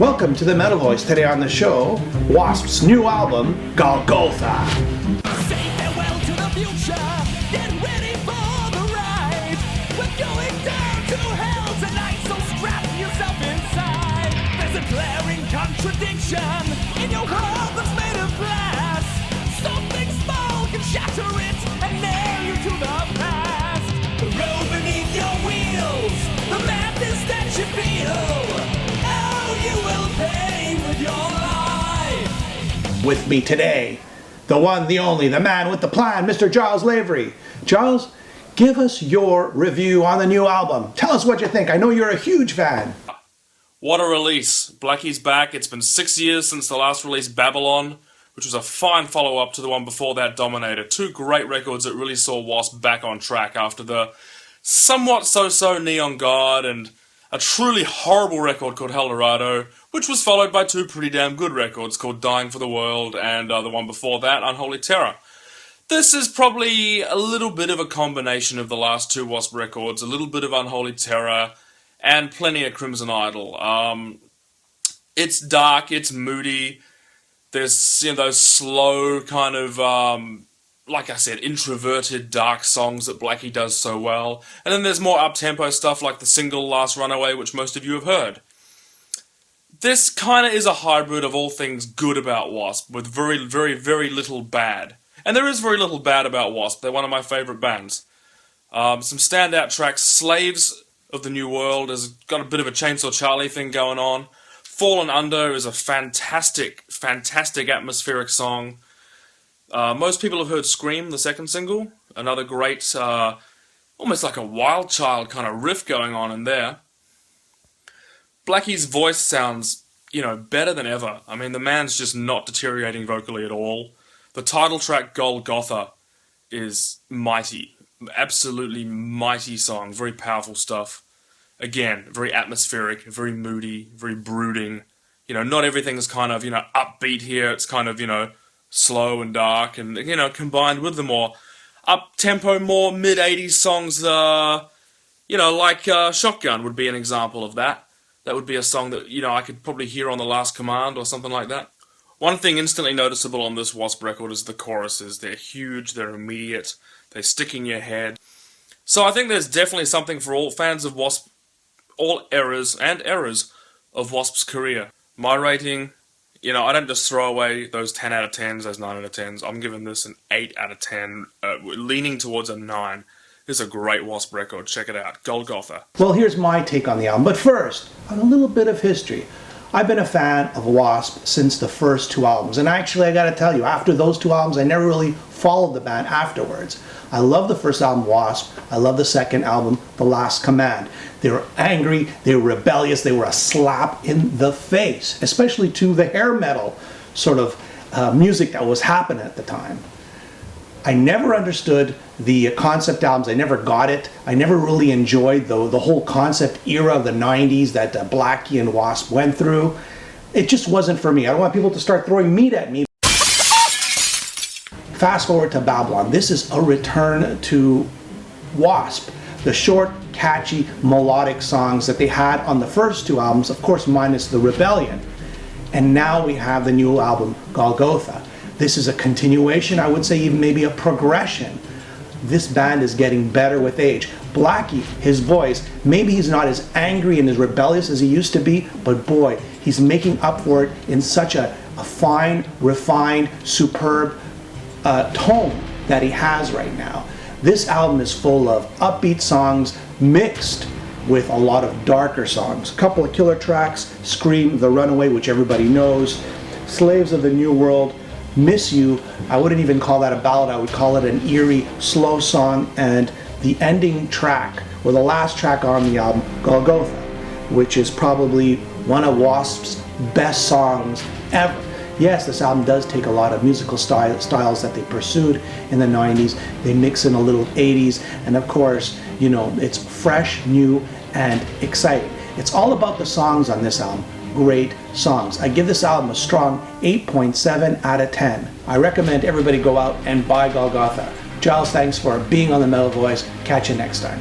Welcome to the Metal Voice. Today on the show, W.A.S.P's new album, Golgotha. Say farewell to the future, get ready for the ride. We're going down to hell tonight, so strap yourself inside. There's a glaring contradiction in your world that's made of glass. Something small can shatter it and nail you to the past. The road beneath your wheels, the madness that you feel. You will pay with your life. With me today, the one, the only, the man with the plan, Mr. Giles Lavery. Giles, give us your review on the new album. Tell us what you think. I know you're a huge fan. What a release. Blackie's back. It's been 6 years since the last release, Babylon, which was a fine follow-up to the one before that, Dominator. Two great records that really saw W.A.S.P back on track after the somewhat so-so Neon God and a truly horrible record called Haldord, which was followed by two pretty damn good records called Dying for the World and the one before that, Unholy Terror. This is probably a little bit of a combination of the last two W.A.S.P records, a little bit of Unholy Terror, and plenty of Crimson Idol. It's dark, it's moody, there's those slow kind of like I said, introverted, dark songs that Blackie does so well. And then there's more up-tempo stuff like the single Last Runaway, which most of you have heard. This kind of is a hybrid of all things good about W.A.S.P, with very, very, very little bad. And there is very little bad about W.A.S.P. They're one of my favourite bands. Some standout tracks. Slaves of the New World has got a bit of a Chainsaw Charlie thing going on. Fallen Under is a fantastic, fantastic atmospheric song. Most people have heard Scream, the second single. Another great, almost like a Wild Child kind of riff going on in there. Blackie's voice sounds, better than ever. I mean, the man's just not deteriorating vocally at all. The title track, Golgotha, is mighty. Absolutely mighty song. Very powerful stuff. Again, very atmospheric, very moody, very brooding. Not everything is kind of, upbeat here. It's kind of, slow and dark, and combined with the more up-tempo, more mid-80s songs, like Shotgun would be an example of that. That would be a song that, I could probably hear on The Last Command or something like that. One thing instantly noticeable on this W.A.S.P record is the choruses. They're huge, they're immediate, they stick in your head. So I think there's definitely something for all fans of W.A.S.P, all eras and errors of W.A.S.P's career. My rating, I don't just throw away those 10 out of 10s, those 9 out of 10s. I'm giving this an 8 out of 10, leaning towards a 9. This is a great W.A.S.P record. Check it out. Golgotha. Well, here's my take on the album. But first, on a little bit of history. I've been a fan of W.A.S.P since the first two albums. And actually, I got to tell you, after those two albums, I never really followed the band afterwards. I love the first album, W.A.S.P. I love the second album, The Last Command. They were angry, they were rebellious, they were a slap in the face, especially to the hair metal sort of music that was happening at the time. I never understood the concept albums. I never got it. I never really enjoyed the whole concept era of the 90s that Blackie and W.A.S.P went through. It just wasn't for me. I don't want people to start throwing meat at me. Fast forward to Babylon. This is a return to W.A.S.P. The short, catchy, melodic songs that they had on the first two albums, of course minus the Rebellion. And now we have the new album, Golgotha. This is a continuation, I would say even maybe a progression. This band is getting better with age. Blackie, his voice, maybe he's not as angry and as rebellious as he used to be, but boy, he's making up for it in such a fine, refined, superb tone that he has right now. This album is full of upbeat songs mixed with a lot of darker songs. A couple of killer tracks, Scream, The Runaway, which everybody knows, Slaves of the New World, Miss You. I wouldn't even call that a ballad, I would call it an eerie, slow song, and the ending track, or the last track on the album, Golgotha, which is probably one of W.A.S.P's best songs ever. Yes, this album does take a lot of musical styles that they pursued in the 90s. They mix in a little 80s, and of course, it's fresh, new, and exciting. It's all about the songs on this album. Great songs. I give this album a strong 8.7 out of 10. I recommend everybody go out and buy Golgotha. Giles, thanks for being on the Metal Voice. Catch you next time.